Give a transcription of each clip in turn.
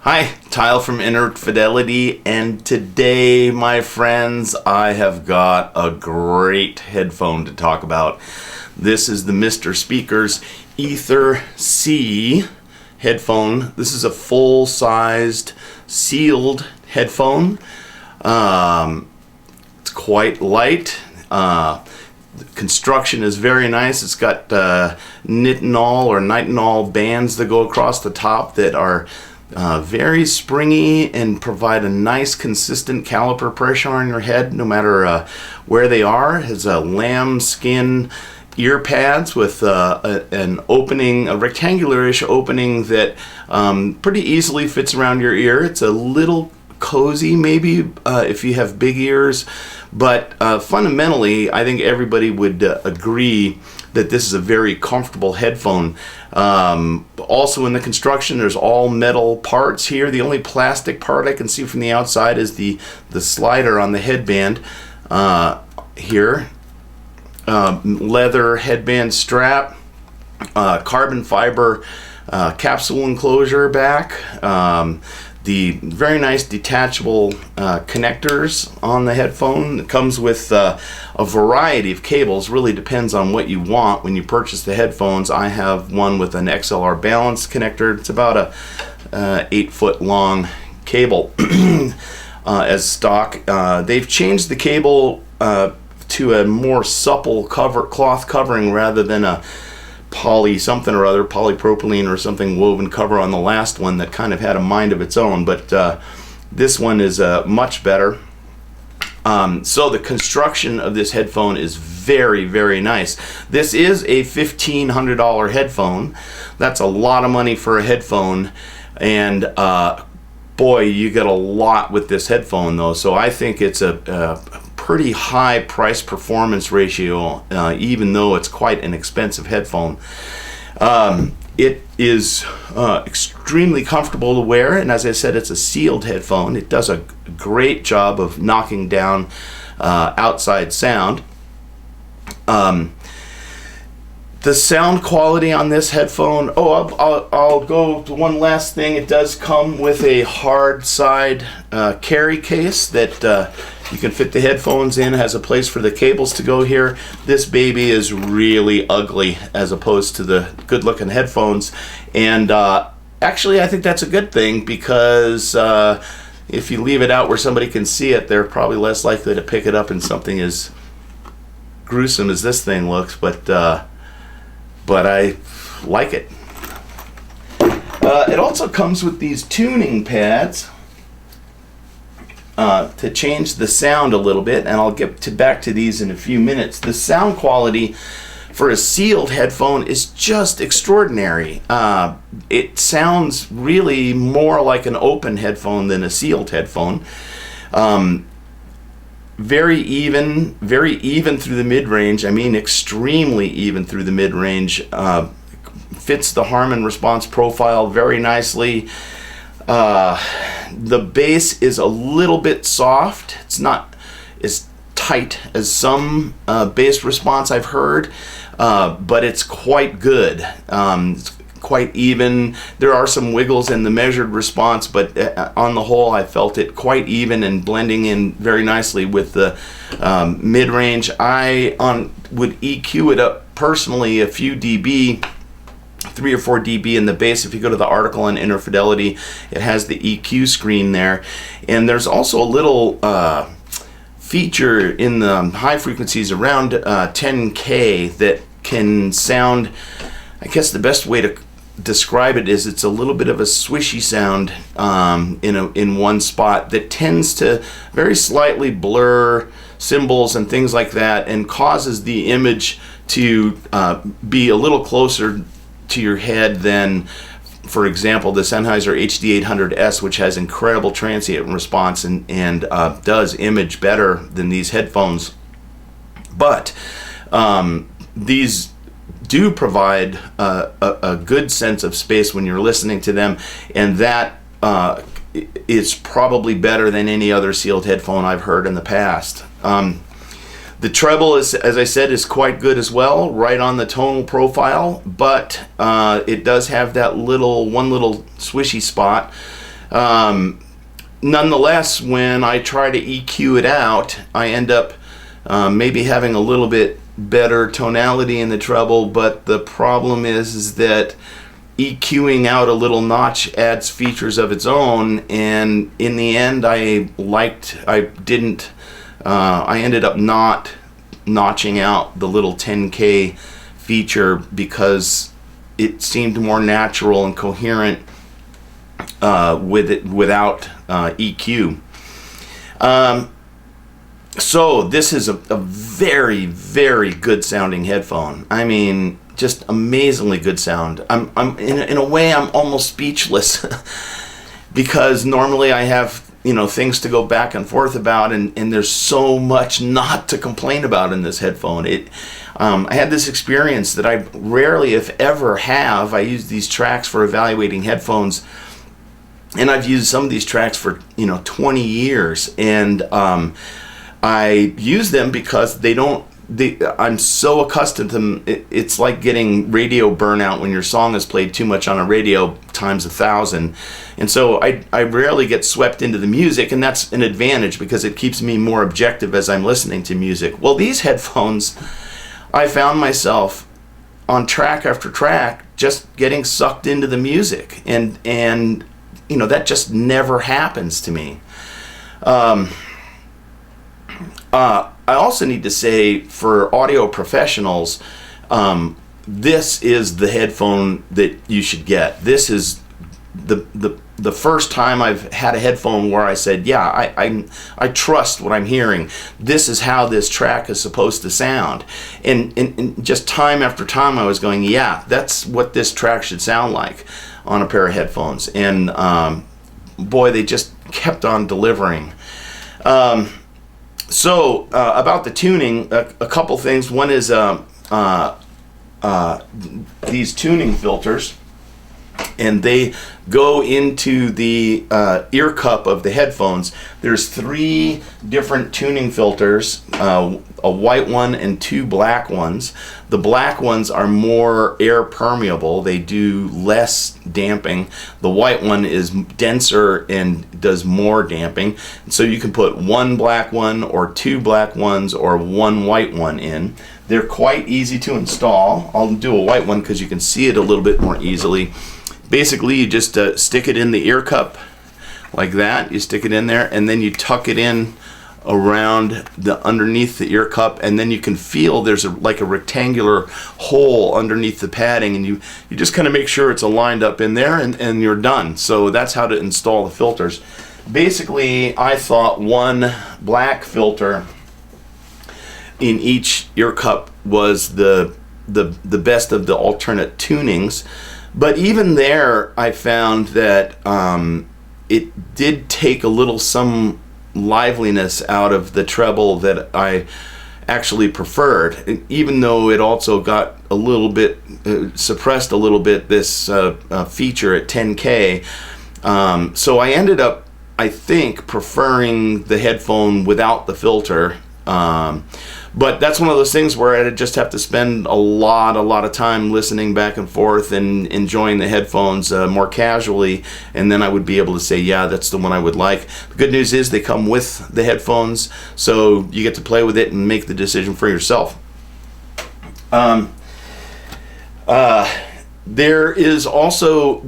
Hi, Tile from Fidelity, and today, my friends, I have got a great headphone to talk about. This is the Mr. Speakers Ether C headphone. This is a full-sized sealed headphone. It's quite light. The construction is very nice. It's got nitinol bands that go across the top that are very springy and provide a nice consistent caliper pressure on your head no matter where they are. It has a lambskin ear pads with an opening, a rectangular-ish opening that pretty easily fits around your ear. It's a little cozy maybe if you have big ears, but fundamentally I think everybody would agree that this is a very comfortable headphone. Also in the construction, there's all metal parts here. The only plastic part I can see from the outside is the slider on the headband here. Leather headband strap, carbon fiber capsule enclosure back, the very nice detachable connectors on the headphone. It comes with a variety of cables. Really depends on what you want when you purchase the headphones. I have one with an XLR balance connector. It's about a 8-foot long cable as stock. They've changed the cable to a more supple cloth covering rather than a poly something or other, polypropylene or something woven cover on the last one that kind of had a mind of its own, but this one is much better. So the construction of this headphone is very, very nice. This is a $1,500 headphone. That's a lot of money for a headphone, and boy, you get a lot with this headphone though, so I think it's a pretty high price performance ratio, even though it's quite an expensive headphone. It is extremely comfortable to wear, and as I said, it's a sealed headphone. It does a great job of knocking down outside sound. The sound quality on this headphone, I'll go to one last thing. It does come with a hard side carry case that you can fit the headphones in. It has a place for the cables to go here. This baby is really ugly as opposed to the good looking headphones, and actually I think that's a good thing, because if you leave it out where somebody can see it, they're probably less likely to pick it up in something as gruesome as this thing looks, but I like it. It also comes with these tuning pads to change the sound a little bit, and I'll get back to these in a few minutes. The sound quality for a sealed headphone is just extraordinary. It sounds really more like an open headphone than a sealed headphone. Very even through the mid-range. I mean extremely even through the mid-range. Fits the Harman response profile very nicely. The bass is a little bit soft. It's not as tight as some bass response I've heard, but it's quite good. It's quite even. There are some wiggles in the measured response, but on the whole I felt it quite even and blending in very nicely with the mid-range. I would EQ it up personally a few dB, 3 or 4 dB in the bass. If you go to the article on Fidelity, it has the EQ screen there, and there's also a little feature in the high frequencies around 10K that can sound, I guess the best way to describe it is it's a little bit of a swishy sound in one spot that tends to very slightly blur symbols and things like that, and causes the image to be a little closer to your head than, for example, the Sennheiser HD800S, which has incredible transient response and does image better than these headphones. But these do provide a good sense of space when you're listening to them, and that is probably better than any other sealed headphone I've heard in the past. The treble, is, as I said, is quite good as well, right on the tonal profile, but it does have that one little swishy spot Nonetheless, when I try to EQ it out, I end up maybe having a little bit better tonality in the treble, but the problem is that EQing out a little notch adds features of its own, and in the end I ended up not notching out the little 10K feature because it seemed more natural and coherent with it without EQ. So this is a very, very good sounding headphone. I mean, just amazingly good sound. I'm in a way I'm almost speechless because normally I have things to go back and forth about, and there's so much not to complain about in this headphone. I had this experience that I rarely, if ever, have. I use these tracks for evaluating headphones, and I've used some of these tracks for 20 years, and I use them because I'm so accustomed to them. It's like getting radio burnout when your song is played too much on a radio times 1,000. And so I rarely get swept into the music, and that's an advantage because it keeps me more objective as I'm listening to music. Well, these headphones, I found myself on track after track just getting sucked into the music, and that just never happens to me. I also need to say, for audio professionals, this is the headphone that you should get. This is the first time I've had a headphone where I said, yeah, I trust what I'm hearing. This is how this track is supposed to sound. And just time after time I was going, yeah, that's what this track should sound like on a pair of headphones. And boy, they just kept on delivering. So about the tuning, a couple things. One is these tuning filters, and they go into the ear cup of the headphones. There's 3 different tuning filters, a white one and 2 black ones. The black ones are more air permeable. They do less damping. The white one is denser and does more damping. So you can put 1 black one or 2 black ones or 1 white one in. They're quite easy to install. I'll do a white one because you can see it a little bit more easily. Basically, you just stick it in the ear cup like that. You stick it in there, and then you tuck it in around underneath the ear cup, and then you can feel there's like a rectangular hole underneath the padding, and you just kind of make sure it's aligned up in there, and you're done. So that's how to install the filters. Basically, I thought 1 black filter in each ear cup was the best of the alternate tunings. But even there, I found that it did take a little some liveliness out of the treble that I actually preferred, even though it also got a little bit suppressed a little bit this feature at 10K. So I ended up, I think, preferring the headphone without the filter. But that's one of those things where I'd just have to spend a lot of time listening back and forth and enjoying the headphones more casually, and then I would be able to say, yeah, that's the one I would like. The good news is they come with the headphones, so you get to play with it and make the decision for yourself. There is also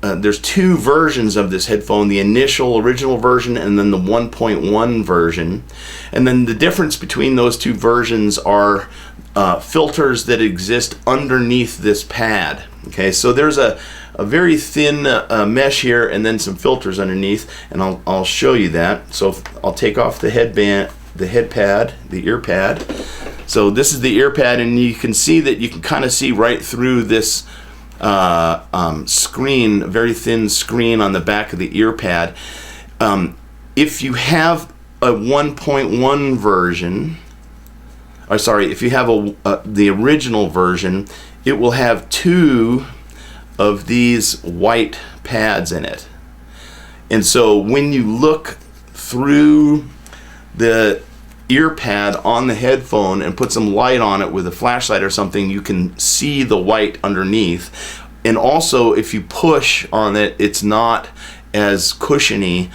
there's 2 versions of this headphone, the original version, and then the 1.1 version. And then the difference between those 2 versions are filters that exist underneath this pad. Okay, so there's a very thin mesh here, and then some filters underneath, and I'll show you that. So I'll take off the headband, the headpad, the ear pad. So this is the ear pad, and you can see that you can kind of see right through this screen, very thin screen on the back of the ear pad. If you have a 1.1 version, or sorry, if you have the original version, it will have 2 of these white pads in it. And so when you look through the ear pad on the headphone and put some light on it with a flashlight or something, you can see the white underneath. And also, if you push on it, it's not as cushiony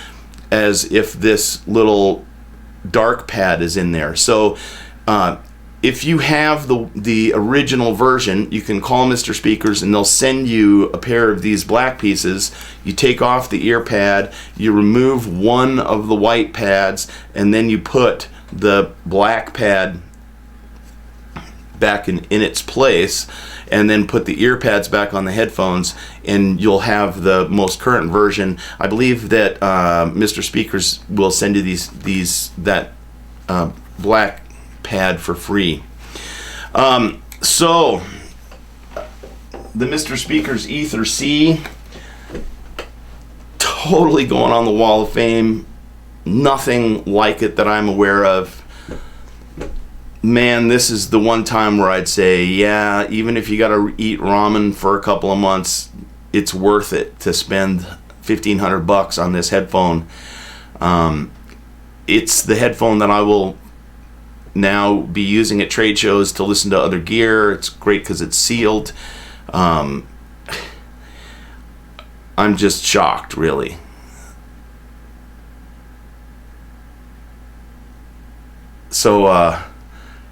as if this little dark pad is in there. So if you have the original version, you can call Mr. Speakers and they'll send you a pair of these black pieces. You take off the ear pad, you remove one of the white pads, and then you put the black pad back in its place, and then put the ear pads back on the headphones, and you'll have the most current version. I believe that Mr. Speakers will send you that black pad for free. So the Mr. Speakers Ether C, totally going on the Wall of Fame. Nothing like it that I'm aware of. Man, this is the one time where I'd say, yeah, even if you got to eat ramen for a couple of months, it's worth it to spend $1,500 on this headphone. It's the headphone that I will now be using at trade shows to listen to other gear. It's great because it's sealed. I'm just shocked, really. So,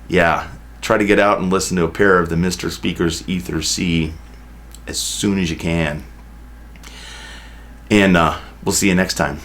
yeah, try to get out and listen to a pair of the Mr. Speakers Ether C as soon as you can. And we'll see you next time.